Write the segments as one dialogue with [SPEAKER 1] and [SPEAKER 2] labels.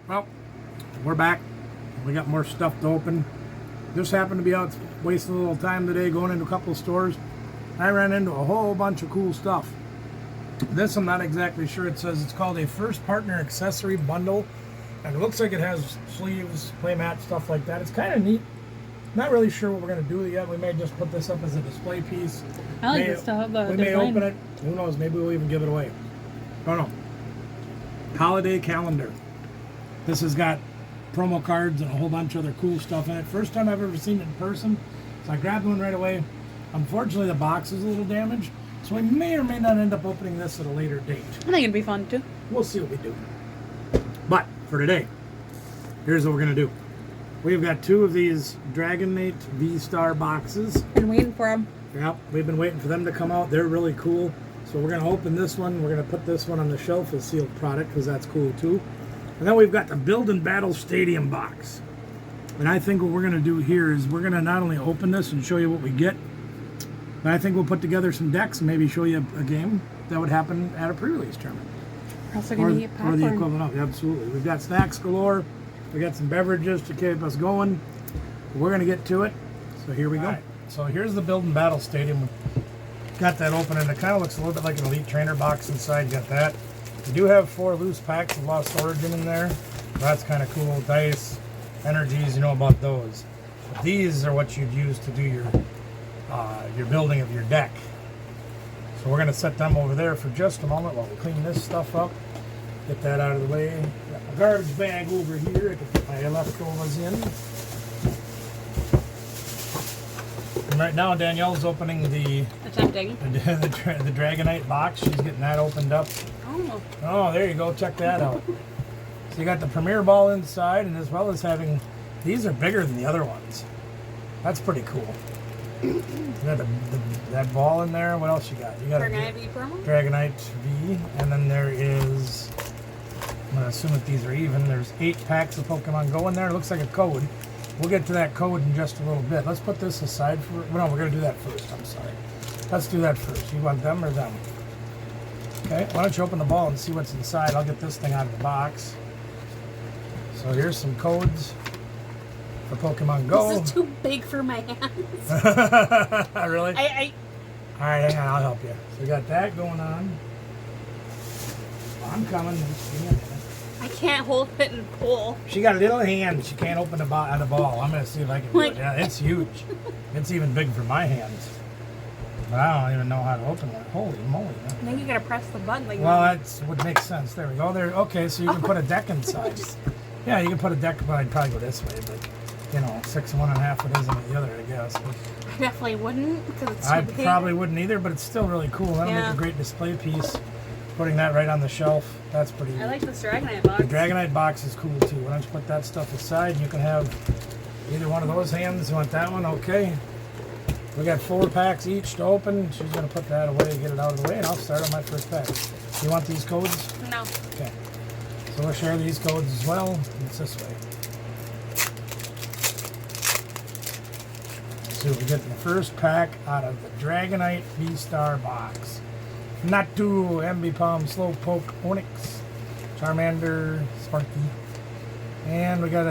[SPEAKER 1] Well, we're back. We got more stuff to open. Just happened to be out wasting a little time today going into a couple of stores. I ran into a whole bunch of cool stuff. This I'm not exactly sure. It says it's called a first partner accessory bundle. And it looks like it has sleeves, playmat, stuff like that. It's kind of neat. Not really sure what we're going to do with it yet. We may just put this up as a display piece.
[SPEAKER 2] I like this stuff.
[SPEAKER 1] We may open it. Who knows? Maybe we'll even give it away. Don't know. Holiday calendar. This has got promo cards and a whole bunch of other cool stuff in it. First time I've ever seen it in person. So I grabbed one right away. Unfortunately, the box is a little damaged. So we may or may not end up opening this at a later date.
[SPEAKER 2] I think it'd be fun too.
[SPEAKER 1] We'll see what we do. But for today, here's what we're going to do. We've got 2 of these Dragonite V-Star boxes.
[SPEAKER 2] Been waiting for them.
[SPEAKER 1] Yep, we've been waiting for them to come out. They're really cool. So we're going to open this one. We're going to put this one on the shelf as sealed product because that's cool too. And then we've got the Build and Battle Stadium box. And I think what we're going to do here is we're going to not only open this and show you what we get, but I think we'll put together some decks and maybe show you a game that would happen at a pre-release tournament.
[SPEAKER 2] We're also going to eat popcorn.
[SPEAKER 1] Or the equivalent of, absolutely. We've got snacks galore. We got some beverages to keep us going. We're going to get to it. So here we go. Right. So here's the Build and Battle Stadium. Got that open, and it kind of looks a little bit like an Elite Trainer box inside. Got that. We do have 4 loose packs of Lost Origin in there. That's kind of cool. Dice, energies, you know about those. But these are what you'd use to do your building of your deck. So we're going to set them over there for just a moment while we clean this stuff up. Get that out of the way. Got my garbage bag over here. I can put my leftovers in. And right now Danielle's opening the Dragonite box. She's getting that opened up. Oh, there you go. Check that out. So you got the Premier Ball inside, and as well as having, these are bigger than the other ones. That's pretty cool. You got that ball in there. What else you got? You got
[SPEAKER 2] Dragonite V promo?
[SPEAKER 1] Dragonite V, and then there is, I'm going to assume that these are even. There's 8 packs of Pokemon Go in there. It looks like a code. We'll get to that code in just a little bit. Let's put this aside for, no, we're going to do that first. I'm sorry. Let's do that first. You want them or them? Okay, why don't you open the ball and see what's inside. I'll get this thing out of the box. So here's some codes for Pokemon Go.
[SPEAKER 2] This is too big for my hands.
[SPEAKER 1] Really? All right, hang on, I'll help you. So we got that going on. I'm coming. Just give me a minute.
[SPEAKER 2] I can't hold it and pull.
[SPEAKER 1] She got a little hand. She can't open the ball. I'm going to see if I can do it. Yeah, it's huge. It's even big for my hands. But I don't even know how to open it. Holy moly.
[SPEAKER 2] I think you got to press the button. Like
[SPEAKER 1] well, that's what makes sense. There we go. There. Okay, so you can put a deck inside. Yeah, you can put a deck, but I'd probably go this way. But, you know, 6 and 1.5 it is in the other, I guess. But
[SPEAKER 2] I definitely wouldn't because it's
[SPEAKER 1] I
[SPEAKER 2] too big.
[SPEAKER 1] probably wouldn't either, but it's still really cool. That'll make a great display piece. Putting that right on the shelf, that's pretty neat.
[SPEAKER 2] I like this Dragonite box.
[SPEAKER 1] The Dragonite box is cool too. Why don't you put that stuff aside? You can have either one of those hands. You want that one? Okay. We got 4 packs each to open. She's going to put that away, get it out of the way, and I'll start on my first pack. You want these codes?
[SPEAKER 2] No.
[SPEAKER 1] Okay. So we'll share these codes as well. It's this way. So we get the first pack out of the Dragonite V-Star box. Natu, Ambipom, Slowpoke, Onix, Charmander, Sparky. And we got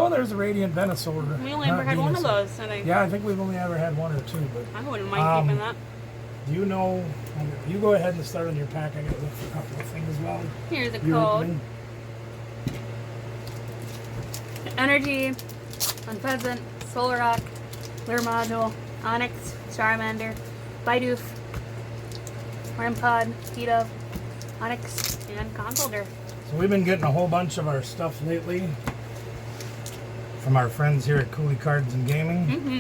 [SPEAKER 1] there's a Radiant Venusaur.
[SPEAKER 2] We only ever had one of those.
[SPEAKER 1] Yeah, I think we've only ever had 1 or 2. But
[SPEAKER 2] I wouldn't mind keeping that.
[SPEAKER 1] Do you know, you go ahead and start on your pack. I got to look for a couple of things as well.
[SPEAKER 2] Here's the code. Energy, Unpheasant, Solar Rock, Clear Module, Onix, Charmander, Bidoof, Rampod, T-Dove, Onix, and Consolder.
[SPEAKER 1] So we've been getting a whole bunch of our stuff lately from our friends here at Cooley Cards and Gaming.
[SPEAKER 2] Mm-hmm.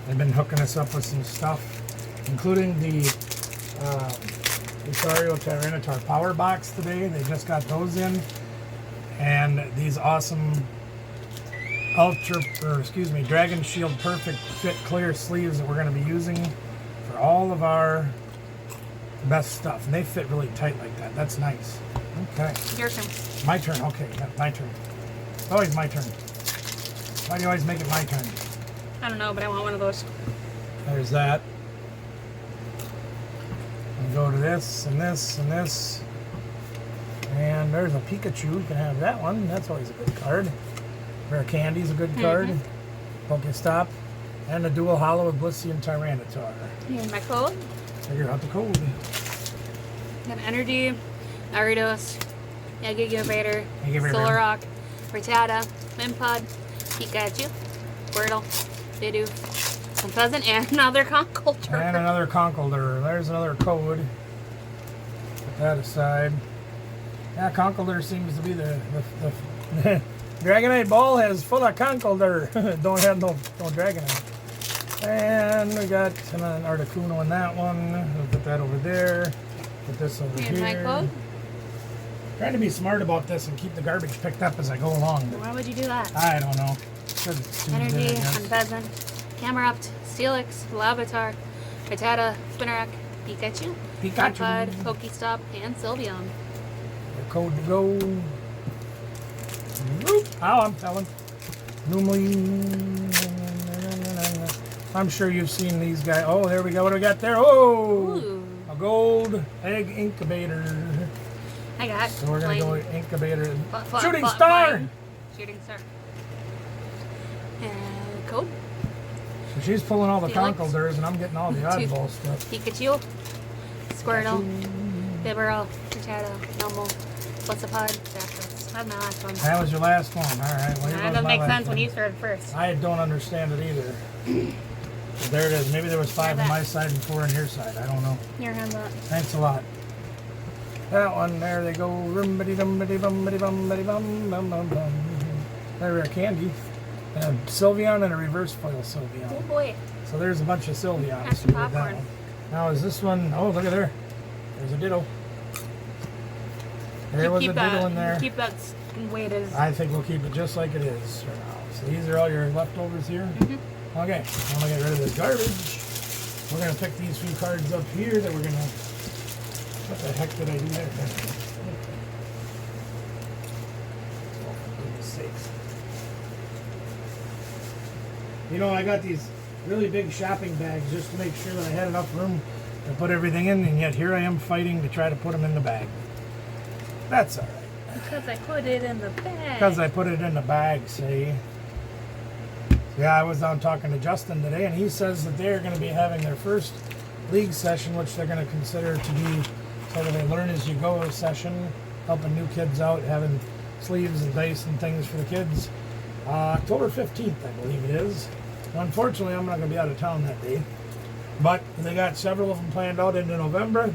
[SPEAKER 1] They've been hooking us up with some stuff, including the Lucario Tyranitar Power Box today. They just got those in. And these awesome Dragon Shield Perfect Fit Clear sleeves that we're going to be using for all of our best stuff. And they fit really tight like that. That's nice. Okay.
[SPEAKER 2] Your turn.
[SPEAKER 1] My turn. Okay, my turn. It's always my turn. Why do you always make it my turn?
[SPEAKER 2] I don't know, but I want one of those.
[SPEAKER 1] There's that. And go to this and this and this. And there's a Pikachu. You can have that one. That's always a good card. Rare Candy's a good card. Pokestop. And a dual hollow of Blissey and Tyranitar.
[SPEAKER 2] Here's my code.
[SPEAKER 1] Figure out the code.
[SPEAKER 2] Got Energy, Aridos, Giga Vader,
[SPEAKER 1] Giga Vader.
[SPEAKER 2] Solrock, Rattata, Wimpod, Pikachu, Squirtle, Bidoof, Unpleasant, and another Conkeldurr.
[SPEAKER 1] And another Conkeldurr. There's another code. Put that aside. Yeah, Conkeldurr seems to be the Dragonite ball has full of Conkeldurr. Don't have no Dragonite. And we got an Articuno in that one. We'll put that over there. Put this over
[SPEAKER 2] Here's my
[SPEAKER 1] here.
[SPEAKER 2] code.
[SPEAKER 1] Trying to be smart about this and keep the garbage picked up as I go along. But
[SPEAKER 2] Why would you do that?
[SPEAKER 1] I don't know. 'Cause it's too
[SPEAKER 2] Energy,
[SPEAKER 1] good, I guess.
[SPEAKER 2] Unpleasant, Camerupt, Steelix, Larvitar, Rattata, Spinarak, Pikachu,
[SPEAKER 1] Pikachu.
[SPEAKER 2] Wimpod, Pokestop, and Sylveon.
[SPEAKER 1] The code to go. Whoop. Oh, I'm telling. Normally. I'm sure you've seen these guys. Oh, there we go. What do we got there? Oh!
[SPEAKER 2] Ooh.
[SPEAKER 1] A gold egg incubator.
[SPEAKER 2] I got
[SPEAKER 1] So we're going to go incubator. Shooting
[SPEAKER 2] flying.
[SPEAKER 1] star!
[SPEAKER 2] Shooting star. And code.
[SPEAKER 1] So she's pulling all the
[SPEAKER 2] Felix.
[SPEAKER 1] Conkeldurrs and I'm getting all the oddball stuff.
[SPEAKER 2] Pikachu, Squirtle, Bibarel, Rattata, Numble, Blissapod, Zapdos. That's my last one.
[SPEAKER 1] That was your last one. All right. Well, here
[SPEAKER 2] That
[SPEAKER 1] goes
[SPEAKER 2] doesn't
[SPEAKER 1] my
[SPEAKER 2] make
[SPEAKER 1] last
[SPEAKER 2] sense when
[SPEAKER 1] one.
[SPEAKER 2] you started first.
[SPEAKER 1] I don't understand it either. There it is. Maybe there was 5 on my side and 4 on your side. I don't know.
[SPEAKER 2] Here, have that.
[SPEAKER 1] Thanks a lot. That one, there they go. Rumbity dumbity bumbity bumbity bum bum bum bum. There are Candy. And a Sylveon and a reverse foil
[SPEAKER 2] Oh
[SPEAKER 1] Sylveon.
[SPEAKER 2] boy.
[SPEAKER 1] So there's a bunch of Sylveons.
[SPEAKER 2] That's
[SPEAKER 1] with
[SPEAKER 2] popcorn.
[SPEAKER 1] that one. Now is this one, oh look at there. There's a Ditto. There was a Ditto in there.
[SPEAKER 2] Keep that weight as.
[SPEAKER 1] I think we'll keep it just like it is for now. So these are all your leftovers here. Okay, I'm gonna get rid of this garbage. We're gonna pick these few cards up here that we're gonna. What the heck did I do there? Oh, for goodness sakes. You know, I got these really big shopping bags just to make sure that I had enough room to put everything in, and yet here I am fighting to try to put them in the bag. That's all right.
[SPEAKER 2] Because I put it in the bag.
[SPEAKER 1] Because I put it in the bag, see? Yeah, I was down talking to Justin today, and he says that they're going to be having their first league session, which they're going to consider to be sort of a learn-as-you-go session, helping new kids out, having sleeves and dice and things for the kids. October 15th, I believe it is. Unfortunately, I'm not going to be out of town that day. But they got several of them planned out into November,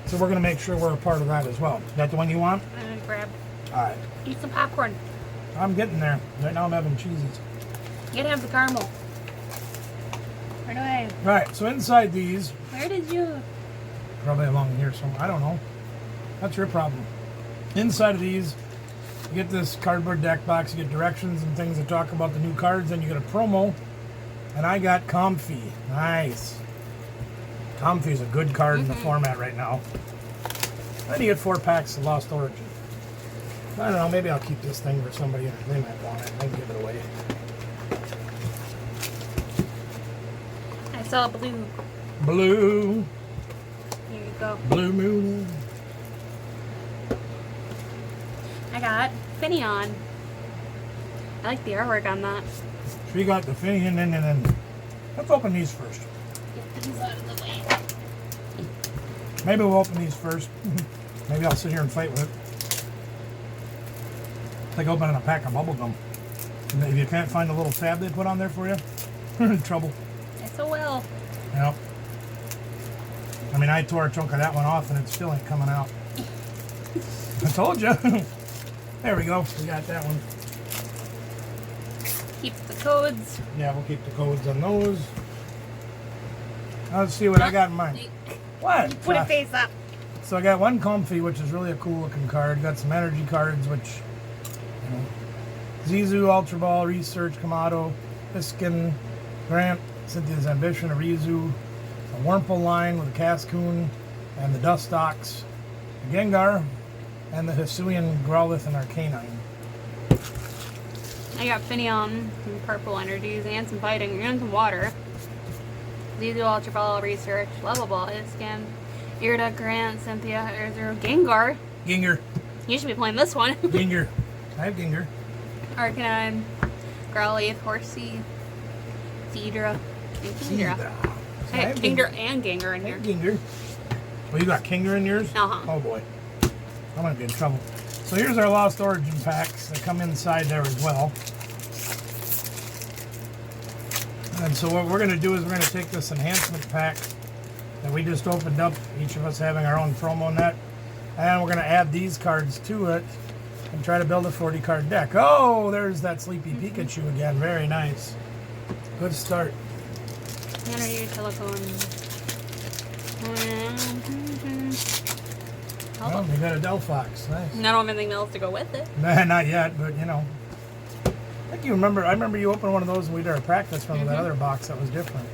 [SPEAKER 1] so we're going to make sure we're a part of that as well. Is that the one you want?
[SPEAKER 2] I'm gonna grab.
[SPEAKER 1] All right.
[SPEAKER 2] Eat some popcorn.
[SPEAKER 1] I'm getting there. Right now I'm having cheesies.
[SPEAKER 2] You gotta have the caramel. Where do I?
[SPEAKER 1] Right, so inside these,
[SPEAKER 2] Where did you?
[SPEAKER 1] probably along here somewhere, I don't know. That's your problem. Inside of these, you get this cardboard deck box, you get directions and things that talk about the new cards, and you get a promo. And I got Comfy. Nice. Comfy is a good card in the format right now. Then you get 4 packs of Lost Origin. I don't know, maybe I'll keep this thing for somebody. They might want it. I can give it away.
[SPEAKER 2] I saw blue.
[SPEAKER 1] Blue.
[SPEAKER 2] Here you go.
[SPEAKER 1] Blue Moon.
[SPEAKER 2] I got Finneon. I like the artwork on that.
[SPEAKER 1] So you got the Finian and then let's open these first.
[SPEAKER 2] Get these out of the way.
[SPEAKER 1] Maybe we'll open these first. Maybe I'll sit here and fight with it. It's like opening a pack of bubble gum. And if you can't find the little tab they put on there for you, you're in trouble.
[SPEAKER 2] SOL.
[SPEAKER 1] Yep. I mean, I tore a chunk of that one off and it still ain't coming out. I told you. There we go. We got that one.
[SPEAKER 2] Keep the codes.
[SPEAKER 1] Yeah, we'll keep the codes on those. Let's see what I got in mine. What?
[SPEAKER 2] Put it face up.
[SPEAKER 1] So I got one Comfy, which is really a cool looking card. Got some energy cards, which, you know, Zizu, Ultra Ball, Research, Kamado, Hiskin, Grant, Cynthia's Ambition, a Rizu, a Wurmple line with a Cascoon, and the Dustox, a Gengar, and the Hisuian Growlithe and Arcanine.
[SPEAKER 2] I got Finneon, some purple energies, and some fighting, and some water. Zizu, Ultra Ball, Research, Level Ball, Iskin, Irida, Grant, Cynthia, Erzuru, Gengar,
[SPEAKER 1] Ginger.
[SPEAKER 2] You should be playing this one.
[SPEAKER 1] Ginger. I have Ginger.
[SPEAKER 2] Arcanine, Growlithe, Horsey, Zedra, and Kingdra. I got Kingdra and Gengar in here.
[SPEAKER 1] Ginger. Well, you got Kingdra in yours?
[SPEAKER 2] Uh-huh.
[SPEAKER 1] Oh boy. I might be in trouble. So here's our Lost Origin packs that come inside there as well. And so what we're going to do is we're going to take this enhancement pack that we just opened up, each of us having our own promo net, and we're going to add these cards to it and try to build a 40 card deck. Oh, there's that Sleepy Pikachu again. Very nice. Good start.
[SPEAKER 2] Energy, telephone.
[SPEAKER 1] Oh, we got a Delphox. Nice.
[SPEAKER 2] I don't have anything else to go with it.
[SPEAKER 1] Nah, not yet, but you know. I think you remember. I remember you opened one of those and we did our practice from that other box that was different.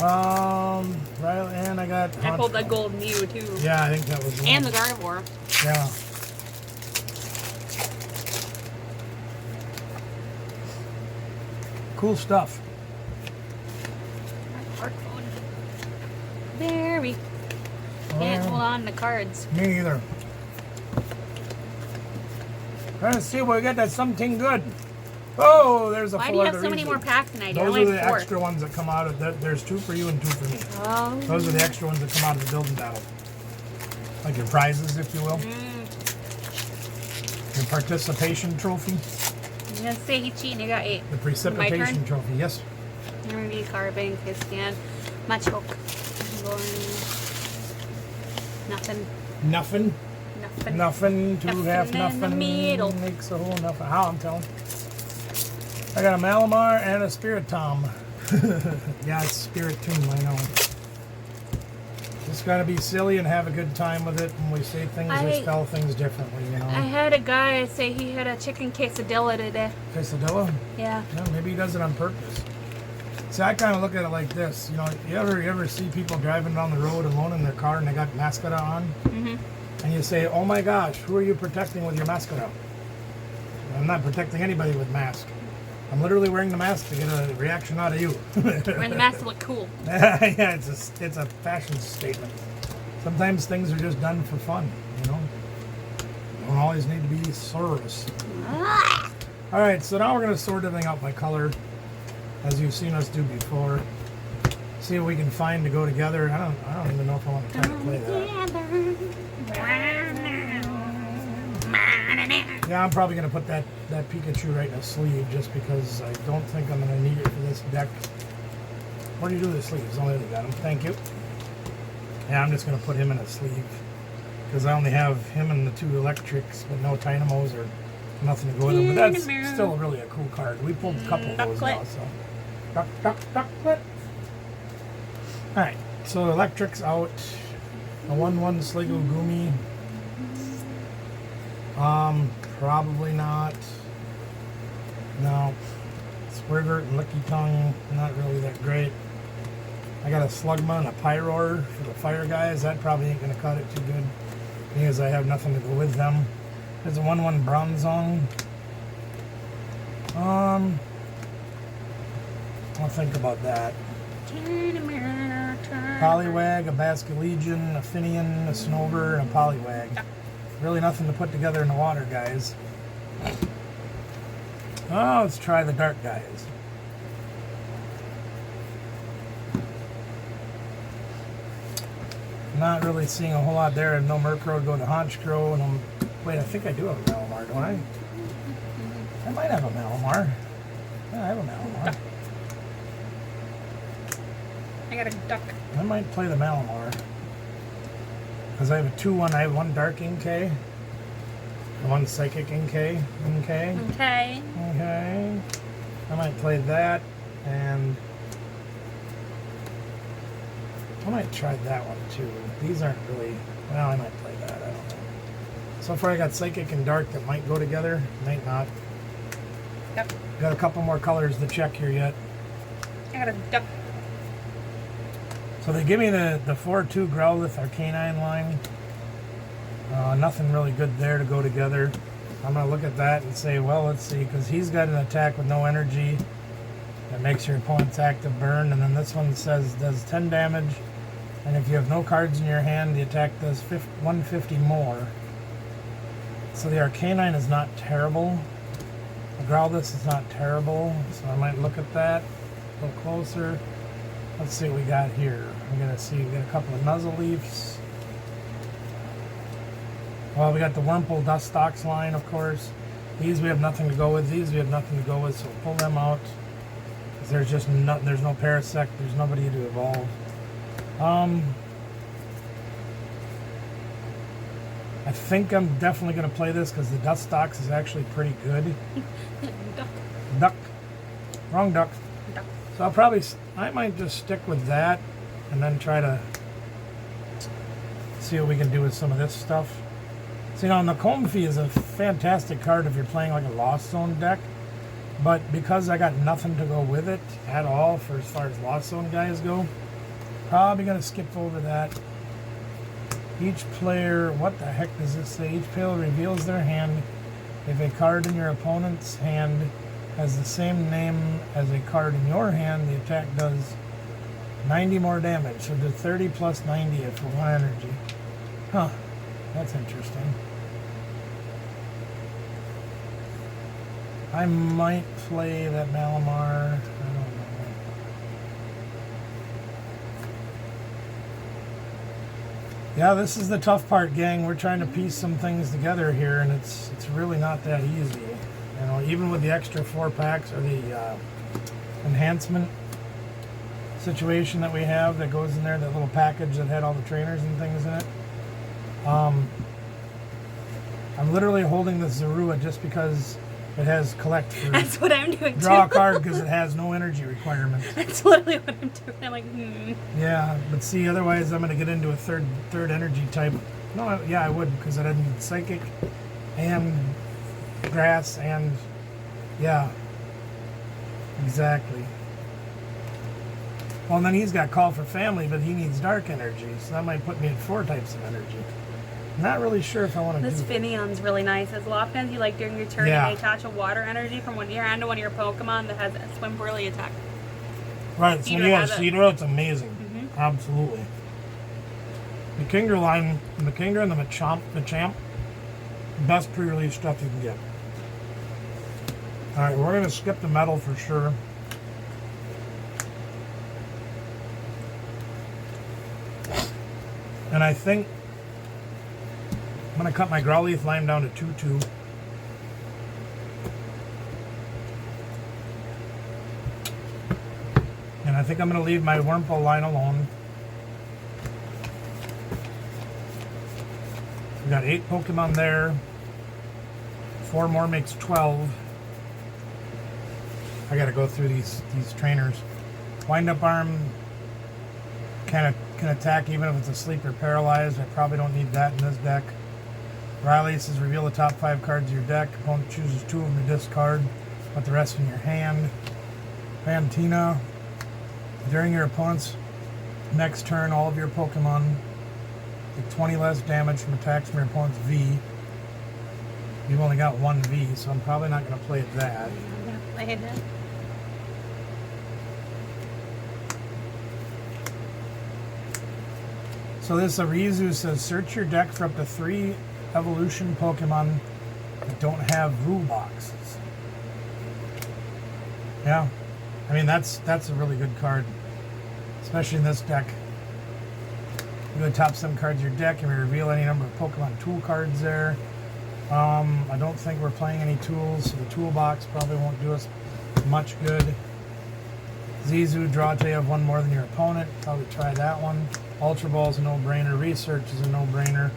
[SPEAKER 1] Right, and I got.
[SPEAKER 2] I pulled that gold Mew too.
[SPEAKER 1] Yeah, I think that was.
[SPEAKER 2] And the Gardevoir.
[SPEAKER 1] Yeah. Cool stuff.
[SPEAKER 2] Smartphone. Very. Can't hold on to cards.
[SPEAKER 1] Me either. Trying to see what we got. That's something good. Oh, there's a.
[SPEAKER 2] Why do you have so many more packs than I do?
[SPEAKER 1] Those
[SPEAKER 2] Only
[SPEAKER 1] are the
[SPEAKER 2] 4.
[SPEAKER 1] extra ones that come out of that. There's 2 for you and 2 for me.
[SPEAKER 2] Oh.
[SPEAKER 1] Those are the extra ones that come out of the building battle. Like your prizes, if you will. Your participation trophy.
[SPEAKER 2] I'm gonna say he cheating. I got 8.
[SPEAKER 1] The precipitation trophy, yes.
[SPEAKER 2] Energy, Carbink, Hiscan, Machoke. Nothing.
[SPEAKER 1] Nothing.
[SPEAKER 2] Nothing.
[SPEAKER 1] Nothing to
[SPEAKER 2] Nothing
[SPEAKER 1] have
[SPEAKER 2] in the
[SPEAKER 1] nothing
[SPEAKER 2] middle.
[SPEAKER 1] makes a whole nothing. How I'm telling. I got a Malamar and a Spiritomb. Yeah, it's Spiritomb, I know. Just gotta be silly and have a good time with it when we say things or spell things differently, you know.
[SPEAKER 2] I had a guy say he had a chicken quesadilla today.
[SPEAKER 1] Quesadilla?
[SPEAKER 2] Yeah.
[SPEAKER 1] Maybe he does it on purpose. See, I kind of look at it like this. You know, you ever see people driving down the road alone in their car and they got mascara on?
[SPEAKER 2] Mm-hmm.
[SPEAKER 1] And you say, oh my gosh, who are you protecting with your mascara? I'm not protecting anybody with mask. I'm literally wearing the mask to get a reaction out of you.
[SPEAKER 2] Wearing the mask to look cool.
[SPEAKER 1] Yeah, it's a fashion statement. Sometimes things are just done for fun, you know? Don't always need to be serious.
[SPEAKER 2] Ah!
[SPEAKER 1] All right, so now we're going to sort everything out by color, as you've seen us do before. See what we can find to go together. I don't even know if I want to try to play that. Yeah, I'm probably going to put that Pikachu right in a sleeve just because I don't think I'm going to need it for this deck. What do you do with the sleeves? Oh, there we got them. Thank you. Yeah, I'm just going to put him in a sleeve because I only have him and the 2 electrics, but no Dynamos or nothing to go with them. But that's still really a cool card. We pulled a couple of those now, so. Ducklet. Alright, so electrics out. A 1/1 Sligo Gumi. Probably not. No. Squirvert and Licky Tongue, not really that great. I got a Slugma and a Pyroar for the fire guys. That probably ain't going to cut it too good because I have nothing to go with them. There's a 1/1 Bronzong. I'll think about that. Poliwag, a Basculegion, a Finian, a Snover, and a Poliwag. Really nothing to put together in the water, guys. Oh, let's try the dark guys. Not really seeing a whole lot there. No Murkrow, go to Honchkrow, and wait, I think I do have a Malamar, don't I? I might have a Malamar. Yeah, I have a Malamar.
[SPEAKER 2] I got a duck.
[SPEAKER 1] I might play the Malamar. Because I have a 2/1, I have 1 Dark Inkay, 1 Psychic Inkay.
[SPEAKER 2] Okay.
[SPEAKER 1] I might play that, and I might try that one too. These aren't really, well, I might play that, I don't know. So far I got Psychic and Dark that might go together, might not.
[SPEAKER 2] Yep.
[SPEAKER 1] Got a couple more colors to check here yet.
[SPEAKER 2] I got a duck.
[SPEAKER 1] So they give me the 4/2 Growlithe Arcanine line. Nothing really good there to go together. I'm going to look at that and say, well, let's see, because he's got an attack with no energy that makes your opponent's active burn, and then this one says does 10 damage, and if you have no cards in your hand, the attack does 150 more. So the Arcanine is not terrible. The Growlithe is not terrible, so I might look at that a little closer. Let's see what we got here. I'm gonna see, we got a couple of Nuzzle Leafs. Well, we got the Wurmple Dustox line, of course. These we have nothing to go with. These we have nothing to go with, so we'll pull them out. There's just no, there's no Parasect. There's nobody to evolve. I think I'm definitely going to play this because the Dustox is actually pretty good. Duck. Wrong duck.
[SPEAKER 2] Duck.
[SPEAKER 1] So I might just stick with that and then try to see what we can do with some of this stuff. So, you know, Comfey is a fantastic card if you're playing like a Lost Zone deck. But because I got nothing to go with it at all for as far as Lost Zone guys go, probably going to skip over that. Each player, what the heck does this say? Each player reveals their hand. If a card in your opponent's hand has the same name as a card in your hand, the attack does 90 more damage. So do 30 plus 90 for 1 energy. Huh, that's interesting. I might play that Malamar. I don't know. Yeah, this is the tough part, gang. We're trying to piece some things together here, and it's really not that easy. You know, even with the extra 4 packs or the enhancement situation that we have that goes in there, that little package that had all the trainers and things in it. I'm literally holding this Zorua just because it has collect for
[SPEAKER 2] That's what I'm doing
[SPEAKER 1] draw
[SPEAKER 2] too.
[SPEAKER 1] a card because it has no energy requirements.
[SPEAKER 2] That's literally what I'm doing. I'm like,
[SPEAKER 1] Yeah, but see, otherwise I'm going to get into a third energy type. No, yeah, I would because I need Psychic and Grass and, yeah, exactly. Well, and then he's got Call for Family, but he needs Dark Energy, so that might put me at 4 types of energy. Not really sure if I want to do
[SPEAKER 2] this
[SPEAKER 1] that.
[SPEAKER 2] Finion's really nice. As Lofton, you like during your turn,
[SPEAKER 1] Yeah.
[SPEAKER 2] you attach a water energy from one of your hand to one of your Pokemon that has a swim whirly attack.
[SPEAKER 1] Right, so
[SPEAKER 2] Cedar
[SPEAKER 1] yeah,
[SPEAKER 2] has it.
[SPEAKER 1] Cedar, it's amazing. Absolutely. The Kingdra line, the Kingdra and the Machamp, best pre-release stuff you can get. Alright, we're going to skip the metal for sure. And I think I'm going to cut my Growlithe line down to 2-2. And I think I'm going to leave my Wurmple line alone. We got 8 Pokemon there. 4 more makes 12. I got to go through these trainers. Wind Up Arm can attack even if it's asleep or paralyzed. I probably don't need that in this deck. Riley says reveal the top 5 cards of your deck. Opponent chooses 2 of them to discard. Put the rest in your hand. Fantina. During your opponent's next turn, all of your Pokemon take 20 less damage from attacks from your opponent's V. You've only got 1 V, so I'm probably not going to play that.
[SPEAKER 2] I'm going to play it.
[SPEAKER 1] So this Arizu says search your deck for up to 3 evolution Pokemon that don't have rule boxes. Yeah, I mean that's a really good card, especially in this deck. You go top 7 cards of your deck and we reveal any number of Pokemon tool cards there. I don't think we're playing any tools, so the toolbox probably won't do us much good. Zizu, draw till you have 1 more than your opponent. Probably try that one. Ultra Ball is a no-brainer. Research is a no-brainer.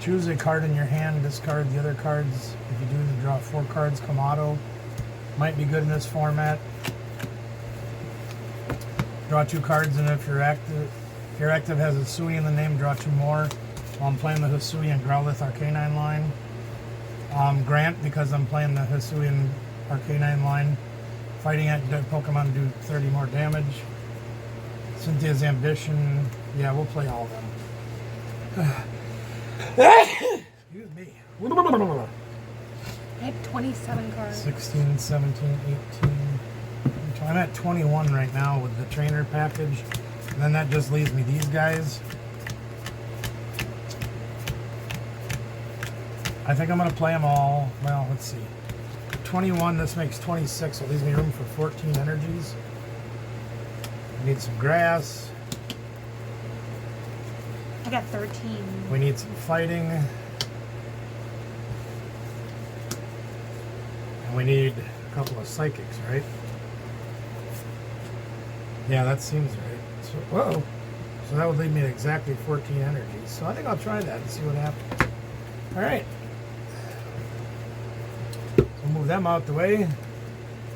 [SPEAKER 1] Choose a card in your hand, discard the other cards. If you do, then draw 4 cards, come auto. Might be good in this format. Draw 2 cards, and if your active has Hisui in the name, draw 2 more. While I'm playing the Hisui and Growlithe Arcanine line. Grant, because I'm playing the Hisui and Arcanine line. Fighting at dead Pokemon do 30 more damage. Cynthia's Ambition. Yeah, we'll play all of them. Excuse me.
[SPEAKER 2] I have 27 cards.
[SPEAKER 1] 16, 17, 18. I'm at 21 right now with the trainer package. And then that just leaves me these guys. I think I'm going to play them all. Well, let's see. 21, this makes 26, so it leaves me room for 14 energies. We need some grass.
[SPEAKER 2] I got 13.
[SPEAKER 1] We need some fighting. And we need a couple of psychics, right? Yeah, that seems right. So, whoa. So that would leave me at exactly 14 energies. So I think I'll try that and see what happens. All right. So move them out the way.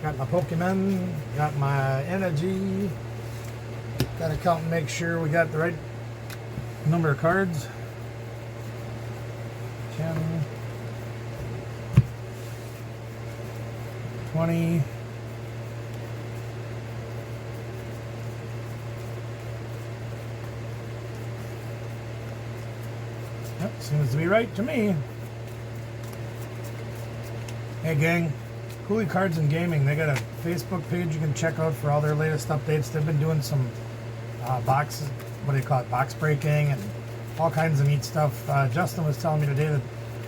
[SPEAKER 1] Got my Pokemon. Got my energy. Got to count and make sure we got the right number of cards. 10, 20. Yep, seems to be right to me. Hey gang, Cooley Cards and Gaming, they got a Facebook page you can check out for all their latest updates. They've been doing some boxes, what do you call it, box breaking and all kinds of neat stuff. Justin was telling me today that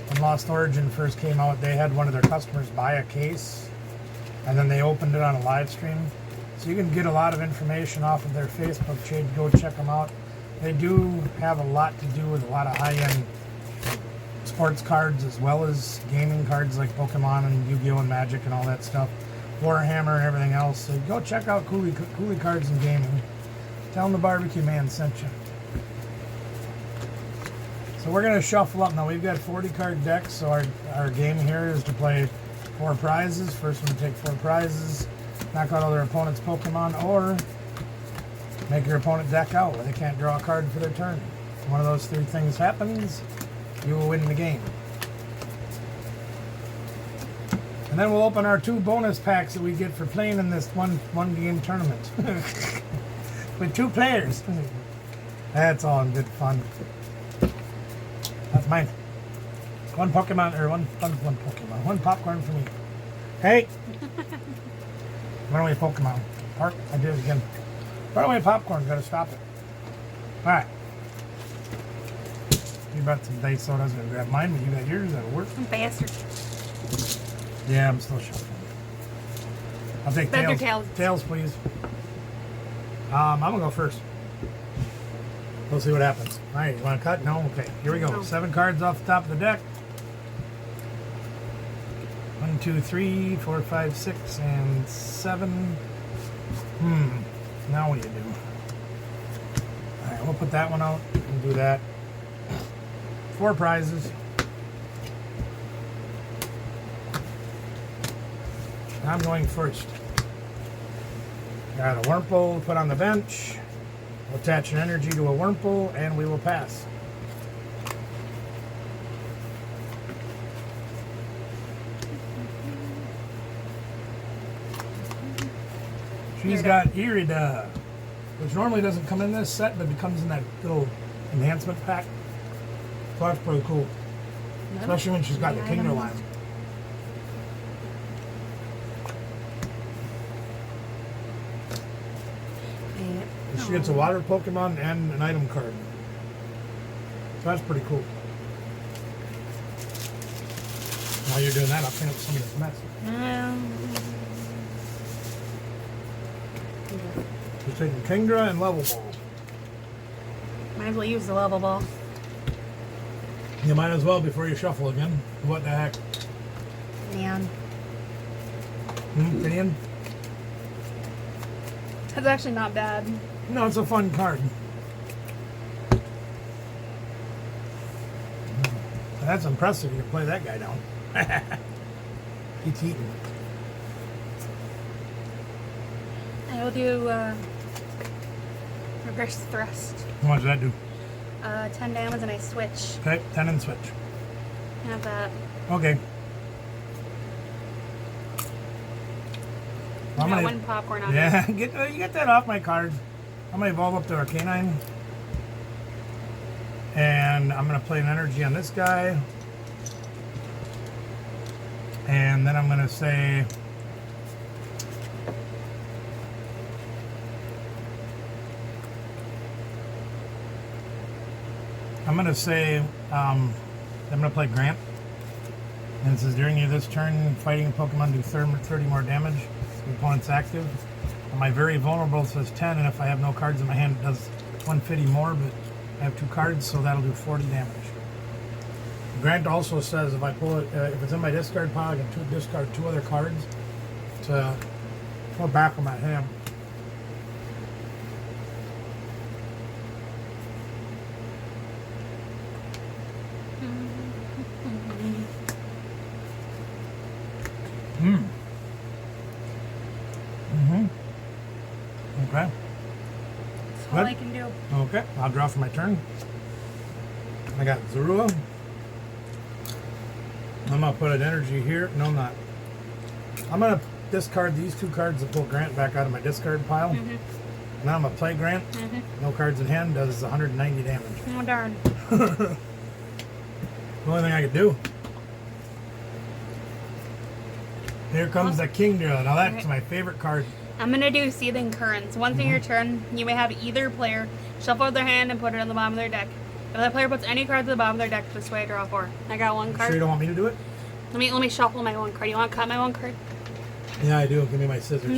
[SPEAKER 1] when Lost Origin first came out, they had one of their customers buy a case and then they opened it on a live stream. So you can get a lot of information off of their Facebook page. Go check them out. They do have a lot to do with a lot of high-end sports cards as well as gaming cards like Pokemon and Yu-Gi-Oh! And Magic and all that stuff. Warhammer and everything else. So go check out Cooley Cards and Gaming. Tell them the Barbecue Man sent you. So we're going to shuffle up. Now we've got 40 card decks, so our game here is to play 4 prizes. First one to take 4 prizes, knock out all their opponent's Pokemon, or make your opponent deck out where they can't draw a card for their turn. If one of those 3 things happens, you will win the game. And then we'll open our 2 bonus packs that we get for playing in this one game tournament. With 2 players. That's all in good fun. That's mine. One Pokemon, or one Pokemon. 1 popcorn for me. Hey! Run away, Pokemon. Park, I did it again. Run away, popcorn. Gotta stop it. Alright. You brought some dice soda. I was gonna grab mine, but you got yours. That'll work.
[SPEAKER 2] Bastard.
[SPEAKER 1] Yeah, I'm still shuffling. I'll take
[SPEAKER 2] Feather
[SPEAKER 1] tails.
[SPEAKER 2] tails.
[SPEAKER 1] Tails, please. I'm gonna go first. We'll see what happens. Alright, you wanna cut? No? Okay. Here we go.
[SPEAKER 2] No.
[SPEAKER 1] 7 cards off the top of the deck. 1, 2, 3, 4, 5, 6, and 7. Now what do you do? Alright, we'll put that one out and do that. 4 prizes. I'm going first. Got a Wurmple put on the bench. We'll attach an energy to a Wurmple and we will pass. She's got Irida, which normally doesn't come in this set, but it comes in that little enhancement pack. So that's pretty cool. Especially when she's got the Kingdom line. She gets a water Pokemon and an item card. So that's pretty cool. While you're doing that, I'll clean up some of this mess. She's taking Kingdra and Level Ball.
[SPEAKER 2] Might as well use the level ball.
[SPEAKER 1] You might as well before you shuffle again. What the heck?
[SPEAKER 2] Man.
[SPEAKER 1] Gideon?
[SPEAKER 2] That's actually not bad.
[SPEAKER 1] No, it's a fun card. That's impressive. You can play that guy down. He's eating.
[SPEAKER 2] I will do reverse thrust.
[SPEAKER 1] How much does that do?
[SPEAKER 2] 10 damage and I switch.
[SPEAKER 1] Okay, 10 and switch.
[SPEAKER 2] Have that.
[SPEAKER 1] Okay.
[SPEAKER 2] I got 1 popcorn on
[SPEAKER 1] Yeah, you get that off my cards. I'm going to evolve up to Arcanine. And I'm going to play an energy on this guy. And then I'm going to say... I'm going to play Grant. And it says during this turn, fighting Pokemon do 30 more damage. The opponent's active. On my very vulnerable, it says 10, and if I have no cards in my hand, it does 150 more, but I have 2 cards, so that'll do 40 damage. Grant also says if I pull it, if it's in my discard pile, I can discard 2 other cards to put back on my hand. Okay.
[SPEAKER 2] That's all I can do.
[SPEAKER 1] Okay, I'll draw for my turn. I got Zorua. I'm gonna put an energy here. No, I'm not. I'm gonna discard these 2 cards to pull Grant back out of my discard pile. Now I'm gonna play Grant. No cards in hand, does 190 damage.
[SPEAKER 2] Oh darn.
[SPEAKER 1] The only thing I could do. Here comes the Kingdra. Now that's my favorite card.
[SPEAKER 2] I'm gonna do Seething Currents. Once in your turn, you may have either player shuffle their hand and put it on the bottom of their deck. If the player puts any cards at the bottom of their deck, this way I draw 4. I got 1 card.
[SPEAKER 1] Sure you don't want me to do it?
[SPEAKER 2] Let me shuffle my 1 card. You want to cut my 1 card?
[SPEAKER 1] Yeah, I do. Give me my scissors.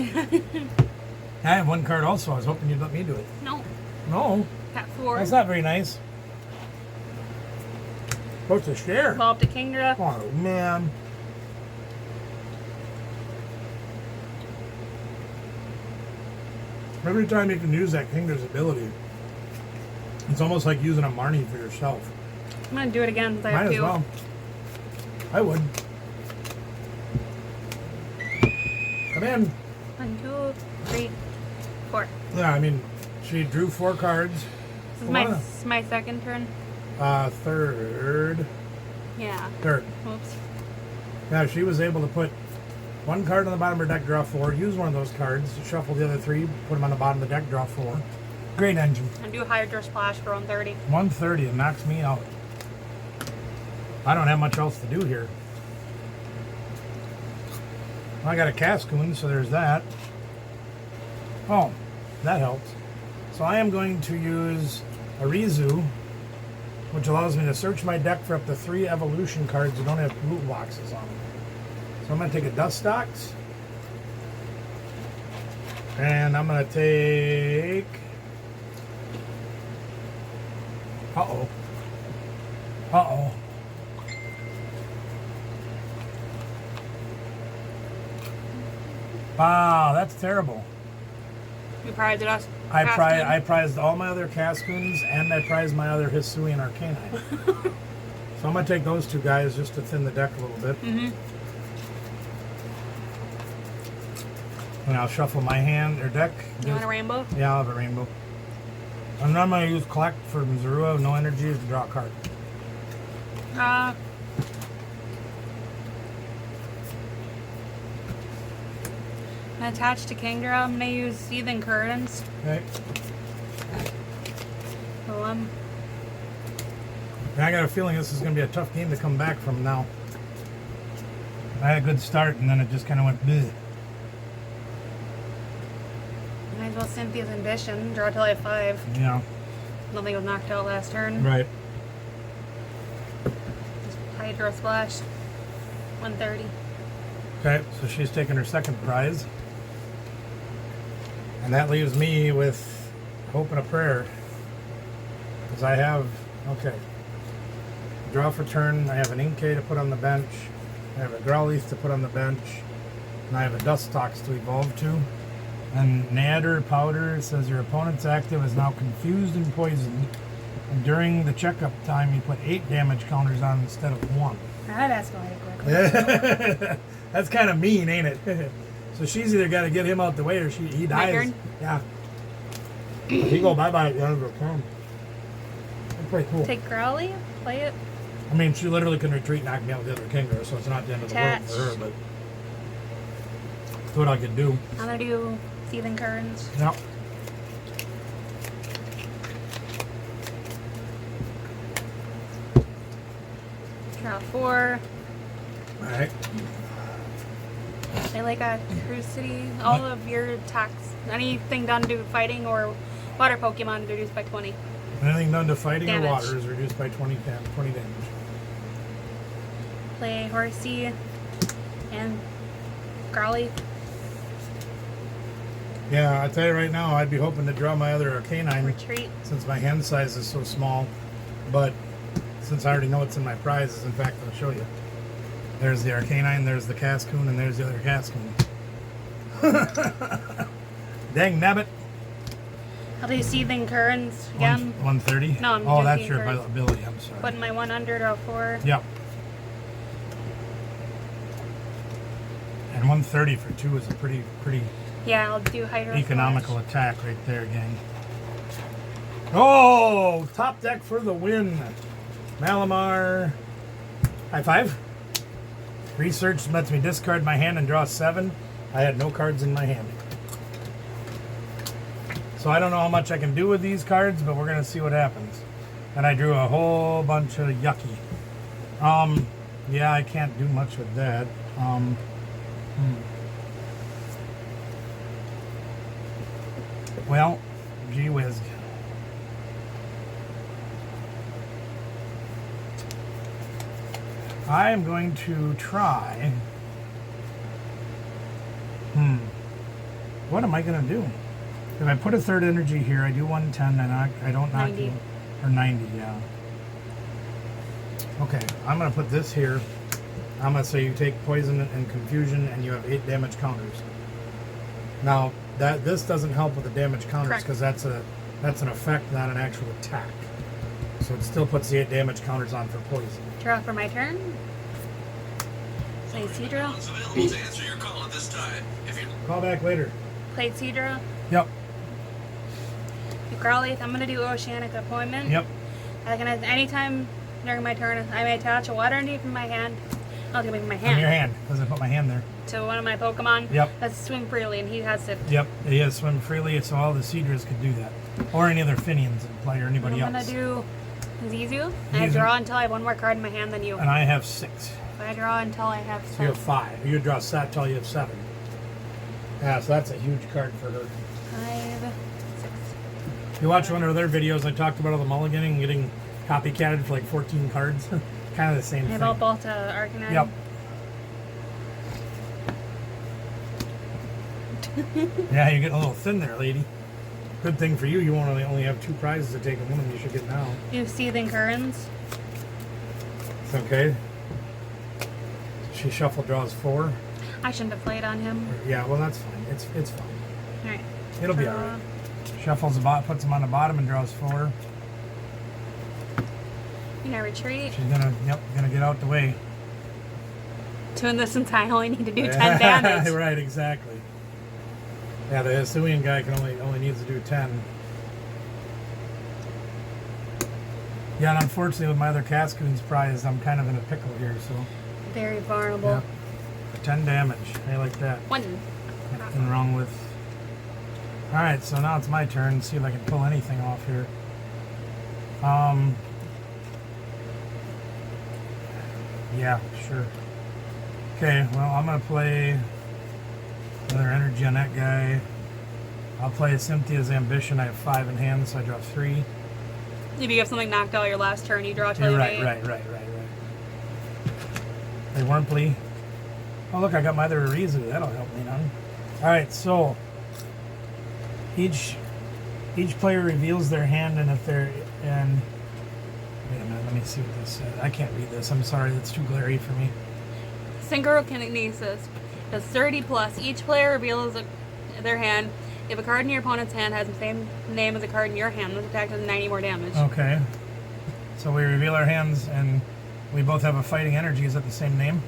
[SPEAKER 1] I have 1 card also. I was hoping you'd let me do it.
[SPEAKER 2] No.
[SPEAKER 1] No.
[SPEAKER 2] Got 4.
[SPEAKER 1] That's not very nice. Supposed to share.
[SPEAKER 2] Ball up to Kingdra.
[SPEAKER 1] Oh, man. Every time you can use that Kingdra's ability, it's almost like using a Marnie for yourself.
[SPEAKER 2] I'm gonna do it again since I
[SPEAKER 1] Might
[SPEAKER 2] have
[SPEAKER 1] as
[SPEAKER 2] 2.
[SPEAKER 1] well. I would. Come in.
[SPEAKER 2] 1, 2, 3, 4.
[SPEAKER 1] Yeah, I mean, she drew 4 cards.
[SPEAKER 2] This is my second turn.
[SPEAKER 1] Third.
[SPEAKER 2] Yeah.
[SPEAKER 1] Third.
[SPEAKER 2] Oops.
[SPEAKER 1] Now, she was able to put 1 card on the bottom of her deck, draw 4, use one of those cards, shuffle the other 3, put them on the bottom of the deck, draw 4. Great engine.
[SPEAKER 2] And do Hydro Splash for 130.
[SPEAKER 1] 130, it knocks me out. I don't have much else to do here. Well, I got a Cascoon, so there's that. Oh, that helps. So I am going to use a Rizu, which allows me to search my deck for up to 3 evolution cards that don't have root boxes on them. So I'm going to take a Dustox. And I'm going to take... Uh-oh. Uh-oh. Wow, that's terrible.
[SPEAKER 2] You prized us.
[SPEAKER 1] I prized all my other Cascoons, and I prized my other Hisuian Arcanine. So I'm going to take those 2 guys just to thin the deck a little bit. And I'll shuffle my hand, or deck.
[SPEAKER 2] You want a rainbow?
[SPEAKER 1] Yeah, I'll have a rainbow. And then I'm going to use Collect for Zorua, no energies, to draw a card.
[SPEAKER 2] Attached to Kingdra, I'm going to use Seething Currents.
[SPEAKER 1] Okay.
[SPEAKER 2] So,
[SPEAKER 1] And I got a feeling this is going to be a tough game to come back from now. I had a good start, and then it just kind of went bleh.
[SPEAKER 2] might as well Cynthia's Ambition. Draw till I have 5.
[SPEAKER 1] Yeah.
[SPEAKER 2] Nothing was knocked out last turn.
[SPEAKER 1] Right.
[SPEAKER 2] Just Hydro Splash. 130.
[SPEAKER 1] Okay, so she's taking her second prize. And that leaves me with hope and a prayer. Because I have, okay, draw for turn, I have an Inkay to put on the bench, I have a Growlithe to put on the bench, and I have a Dustox to evolve to. And Natter Powder says your opponent's active is now confused and poisoned. And during the checkup time, you put 8 damage counters on instead of 1.
[SPEAKER 2] That escalated quickly.
[SPEAKER 1] That's kind of mean, ain't it? So she's either got to get him out the way or he dies.
[SPEAKER 2] turn?
[SPEAKER 1] Yeah. He go bye-bye at the end of her turn. That's pretty cool.
[SPEAKER 2] Take Growly, play it.
[SPEAKER 1] I mean, she literally can retreat and knock me out with the other Kingdra, so it's not the end of the world for her, but that's what I could do.
[SPEAKER 2] I'm going to do Seething Currents.
[SPEAKER 1] Yep.
[SPEAKER 2] Draw 4.
[SPEAKER 1] Alright.
[SPEAKER 2] I like a Cruise City. All of your attacks, anything done to fighting or water Pokemon, reduced by 20.
[SPEAKER 1] Anything done to fighting
[SPEAKER 2] Damage.
[SPEAKER 1] or water is reduced by 20 damage.
[SPEAKER 2] play Horsey and Growly.
[SPEAKER 1] Yeah, I tell you right now, I'd be hoping to draw my other Arcanine
[SPEAKER 2] Retreat.
[SPEAKER 1] since my hand size is so small. But since I already know it's in my prizes, in fact, I'll show you. There's the Arcanine, there's the Cascoon, and there's the other Cascoon. Dang nabbit.
[SPEAKER 2] I'll do Seething Currents again.
[SPEAKER 1] 130?
[SPEAKER 2] No, I'm
[SPEAKER 1] Oh,
[SPEAKER 2] doing
[SPEAKER 1] that's
[SPEAKER 2] Seething
[SPEAKER 1] your
[SPEAKER 2] Currents.
[SPEAKER 1] ability, I'm sorry.
[SPEAKER 2] Putting my 100 out 4.
[SPEAKER 1] Yep. And 130 for 2 is a pretty
[SPEAKER 2] Yeah, I'll do Hydro
[SPEAKER 1] economical
[SPEAKER 2] Flash.
[SPEAKER 1] attack right there, gang. Oh, top deck for the win. Malamar. High five. Research lets me discard my hand and draw 7. I had no cards in my hand. So I don't know how much I can do with these cards, but we're going to see what happens. And I drew a whole bunch of yucky. Yeah, I can't do much with that. Well, gee whiz. I am going to try. What am I going to do? If I put a third energy here, I do 110, and I don't knock
[SPEAKER 2] 90.
[SPEAKER 1] you. Or 90, yeah. Okay, I'm going to put this here. I'm going to say you take poison and confusion, and you have 8 damage counters. Now, this doesn't help with the damage counters
[SPEAKER 2] Correct.
[SPEAKER 1] because that's an effect, not an actual attack. So it still puts the 8 damage counters on for poison.
[SPEAKER 2] Draw for my turn. Play Seadra.
[SPEAKER 3] Available to answer your call at this time. If you
[SPEAKER 1] Call back later.
[SPEAKER 2] Play Seadra.
[SPEAKER 1] Yep.
[SPEAKER 2] Growlithe. I'm gonna do Oceanic Appointment.
[SPEAKER 1] Yep.
[SPEAKER 2] I can anytime during my turn, I may attach a water Energy from my hand. I'll do it with my hand.
[SPEAKER 1] On your hand, because I put my hand there.
[SPEAKER 2] To one of my Pokemon.
[SPEAKER 1] Yep.
[SPEAKER 2] That's swim freely, and he has to.
[SPEAKER 1] Yep. He has swim freely, so all the Seadras could do that. Or any other Finians in play, or anybody
[SPEAKER 2] I'm
[SPEAKER 1] else.
[SPEAKER 2] gonna do Zizu. And I
[SPEAKER 1] Zizu.
[SPEAKER 2] draw until I have one more card in my hand than you.
[SPEAKER 1] And I have 6.
[SPEAKER 2] I draw until I have
[SPEAKER 1] So
[SPEAKER 2] 7.
[SPEAKER 1] you have 5. You draw set till you have 7. Yeah, so that's a huge card for her.
[SPEAKER 2] 5, 6.
[SPEAKER 1] You watch one of their videos, I talked about all the mulliganing and getting copycatted for like 14 cards. Kind of the same
[SPEAKER 2] I
[SPEAKER 1] thing.
[SPEAKER 2] have both Arcanine.
[SPEAKER 1] Yep. Yeah, you're getting a little thin there, lady. Good thing for you, you won't only have 2 prizes to take, and one of them you should get now.
[SPEAKER 2] Do Seething Currents.
[SPEAKER 1] It's okay. She shuffle draws 4.
[SPEAKER 2] I shouldn't have played on him.
[SPEAKER 1] Yeah, well that's fine. It's fine.
[SPEAKER 2] Alright.
[SPEAKER 1] It'll be alright. Shuffles the bot, puts them on the bottom, and draws 4.
[SPEAKER 2] You know, retreat.
[SPEAKER 1] She's gonna get out the way.
[SPEAKER 2] Doing this since I only need to do 10 damage.
[SPEAKER 1] Right, exactly. Yeah, the Hisuian guy can only needs to do 10. Yeah, and unfortunately with my other Cascoon's prize, I'm kind of in a pickle here, so
[SPEAKER 2] Very vulnerable.
[SPEAKER 1] yeah. 10 damage. I like that.
[SPEAKER 2] 1.
[SPEAKER 1] Nothing wrong with. Alright, so now it's my turn. See if I can pull anything off here. Yeah, sure. Okay, well, I'm going to play another energy on that guy. I'll play Cynthia's Ambition. I have 5 in hand, so I draw 3.
[SPEAKER 2] If you have something knocked out your last turn, you draw till
[SPEAKER 1] You're
[SPEAKER 2] you
[SPEAKER 1] right,
[SPEAKER 2] have 8.
[SPEAKER 1] right. Hey, Wurmpley. Oh, look, I got my other Arizu. That'll help me now. Alright, so each player reveals their hand, and if they're wait a minute, let me see what this says. I can't read this. I'm sorry, that's too glary for me.
[SPEAKER 2] Synchrokinesis does 30 plus. Each player reveals their hand. If a card in your opponent's hand has the same name as a card in your hand, this attack does 90 more damage.
[SPEAKER 1] Okay. So we reveal our hands, and we both have a fighting energy. Is that the same name?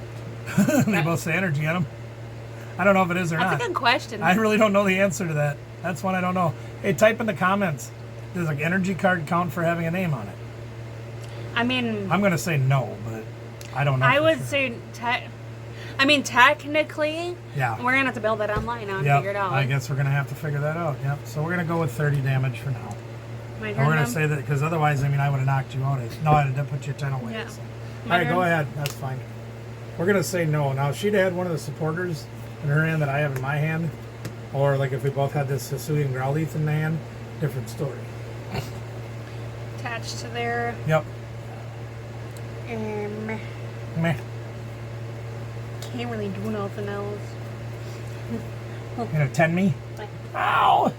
[SPEAKER 1] They both say energy on them. I don't know if it is or not.
[SPEAKER 2] That's a good question.
[SPEAKER 1] I really don't know the answer to that. That's one I don't know. Hey, type in the comments. Does an energy card count for having a name on it?
[SPEAKER 2] I mean,
[SPEAKER 1] I'm going to say no, but I don't know.
[SPEAKER 2] I
[SPEAKER 1] for
[SPEAKER 2] would
[SPEAKER 1] sure.
[SPEAKER 2] say, technically,
[SPEAKER 1] Yeah.
[SPEAKER 2] we're going to have to build that online now and
[SPEAKER 1] Yep,
[SPEAKER 2] figure it out.
[SPEAKER 1] I guess we're going to have to figure that out. Yep. So we're going to go with 30 damage for now.
[SPEAKER 2] My
[SPEAKER 1] And
[SPEAKER 2] turn
[SPEAKER 1] we're going
[SPEAKER 2] now?
[SPEAKER 1] to say that because otherwise, I mean, I would have knocked you out. No, I'd have put your 10 away.
[SPEAKER 2] Yeah.
[SPEAKER 1] So.
[SPEAKER 2] My
[SPEAKER 1] All right,
[SPEAKER 2] turn?
[SPEAKER 1] go ahead. That's fine. We're going to say no. Now, if she'd had one of the supporters in her hand that I have in my hand, or like if we both had this Hisuian Growlithe in the hand, different story.
[SPEAKER 2] Attached to there.
[SPEAKER 1] Yep.
[SPEAKER 2] Um,
[SPEAKER 1] Meh.
[SPEAKER 2] can't really do nothing else.
[SPEAKER 1] You gonna 10 me?
[SPEAKER 2] Like,
[SPEAKER 1] Ow! All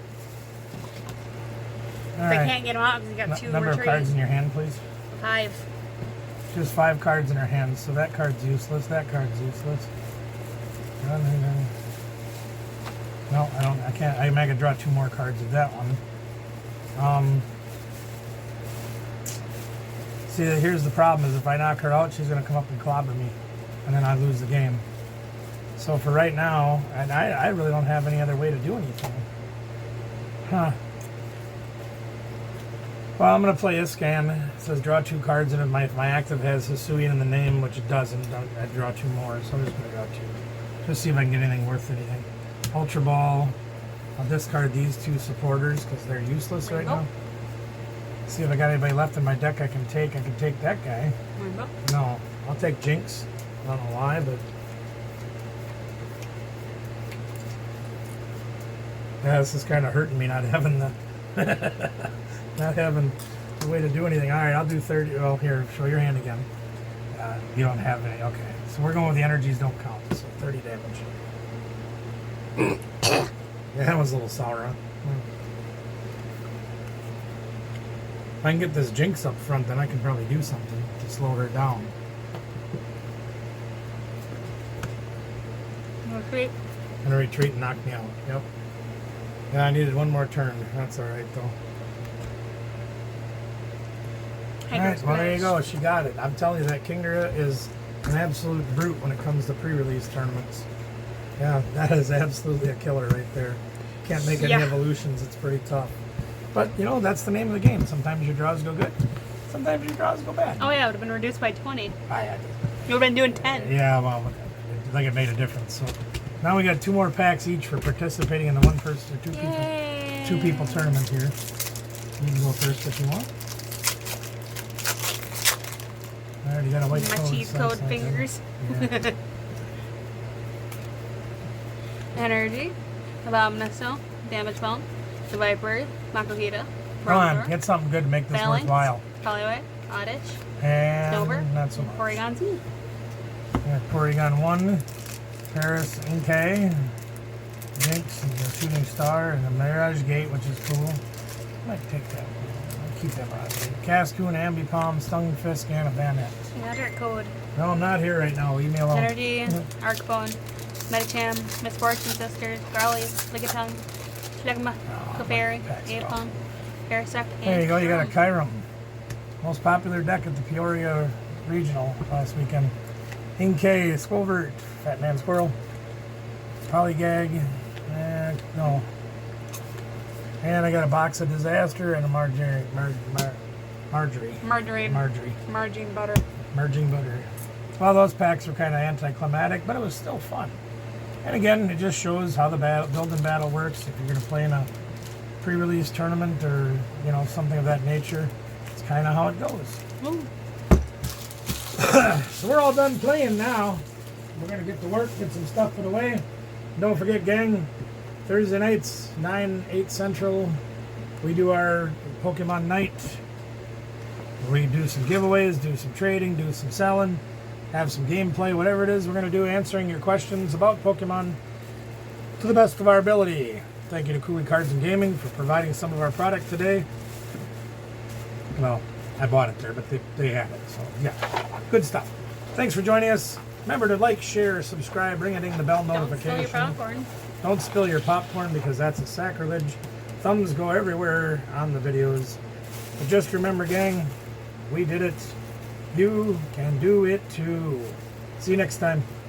[SPEAKER 2] I
[SPEAKER 1] right.
[SPEAKER 2] can't get him out because he got 2
[SPEAKER 1] Number of cards
[SPEAKER 2] retreats.
[SPEAKER 1] in your hand, please.
[SPEAKER 2] 5.
[SPEAKER 1] Just 5 cards in her hand, so that card's useless. That card's useless. No, I don't. I can't. I could draw 2 more cards of that one. See, here's the problem: is if I knock her out, she's gonna come up and clobber me, and then I lose the game. So for right now, and I really don't have any other way to do anything. Huh. Well, I'm going to play Iscan. It says draw 2 cards, and if my active has Hisuian in the name, which it doesn't. I draw 2 more, so I'm just going to draw 2. Just see if I can get anything worth anything. Ultra Ball. I'll discard these 2 supporters because they're useless right now. See if I got anybody left in my deck I can take. I can take that guy. No, I'll take Jinx. I don't know why, but... Yeah, this is kind of hurting me not having the... not having a way to do anything. All right, I'll do 30. Well, here, show your hand again. You don't have any. Okay, so we're going with the energies don't count. So 30 damage. Yeah, that was a little sour, huh? If I can get this Jinx up front, then I can probably do something to slow her down.
[SPEAKER 2] Retreat.
[SPEAKER 1] And retreat and knock me out. Yep. Yeah, I needed 1 more turn. That's all right, though. All right, well, there you go. She got it. I'm telling you, that Kingdra is an absolute brute when it comes to pre-release tournaments. Yeah, that is absolutely a killer right there. Can't make any evolutions. It's pretty tough. But, you know, that's the name of the game. Sometimes your draws go good. Sometimes your draws go bad.
[SPEAKER 2] Oh, yeah, it would have been reduced by 20. You
[SPEAKER 1] I had
[SPEAKER 2] would have been doing 10.
[SPEAKER 1] Yeah, well, I think it made a difference. So now we got 2 more packs each for participating in the 1 person or 2 people.
[SPEAKER 2] Yay.
[SPEAKER 1] 2 people tournament here. You can go first if you want. I already got a white
[SPEAKER 2] My
[SPEAKER 1] code.
[SPEAKER 2] cheat code fingers.
[SPEAKER 1] Yeah.
[SPEAKER 2] Energy. Abomination. Damage Bone. The Viper. Makuhita.
[SPEAKER 1] Come on, get something good to make this
[SPEAKER 2] Phalanx,
[SPEAKER 1] worthwhile.
[SPEAKER 2] Poliwag. Oddish.
[SPEAKER 1] And
[SPEAKER 2] Snover.
[SPEAKER 1] not so much.
[SPEAKER 2] Porygon Z.
[SPEAKER 1] Yeah, Porygon 1, Paris, Inkay, Jinx, and the Shooting Star, and the Mirage Gate, which is cool. I might take that one. I'll keep that one. Cascoon, Ambipom, Stunfisk, and a Banette.
[SPEAKER 2] Another code.
[SPEAKER 1] No, I'm not here right now. Leave me alone.
[SPEAKER 2] Energy. Arcbone. Medicham. Misfortune Sisters. Growly. Lickitung. Phlegma. Clefairy. Aepon. Parasect.
[SPEAKER 1] There you go. You got a Kyurem. Most popular deck at the Peoria Regional last weekend. Inkay, Squilvert, Fat Man Squirrel, Polygag, no. And I got a box of Disaster and a Marjorie.
[SPEAKER 2] Margine butter.
[SPEAKER 1] Merging butter. Well, those packs were kind of anticlimactic, but it was still fun. And again, it just shows how the build and battle works. If you're going to play in a pre-release tournament or, you know, something of that nature, it's kind of how it goes.
[SPEAKER 2] Ooh.
[SPEAKER 1] So we're all done playing now. We're going to get to work, get some stuff put away. Don't forget, gang, Thursday nights, 9, 8 Central, we do our Pokemon night. We do some giveaways, do some trading, do some selling, have some gameplay, whatever it is we're going to do, answering your questions about Pokemon to the best of our ability. Thank you to Cooley Cards and Gaming for providing some of our product today. Well, I bought it there, but they had it, so yeah, good stuff. Thanks for joining us. Remember to like, share, subscribe, ring a ding the bell notification.
[SPEAKER 2] Don't spill your popcorn.
[SPEAKER 1] Don't spill your popcorn because that's a sacrilege. Thumbs go everywhere on the videos. But just remember, gang, we did it. You can do it too. See you next time.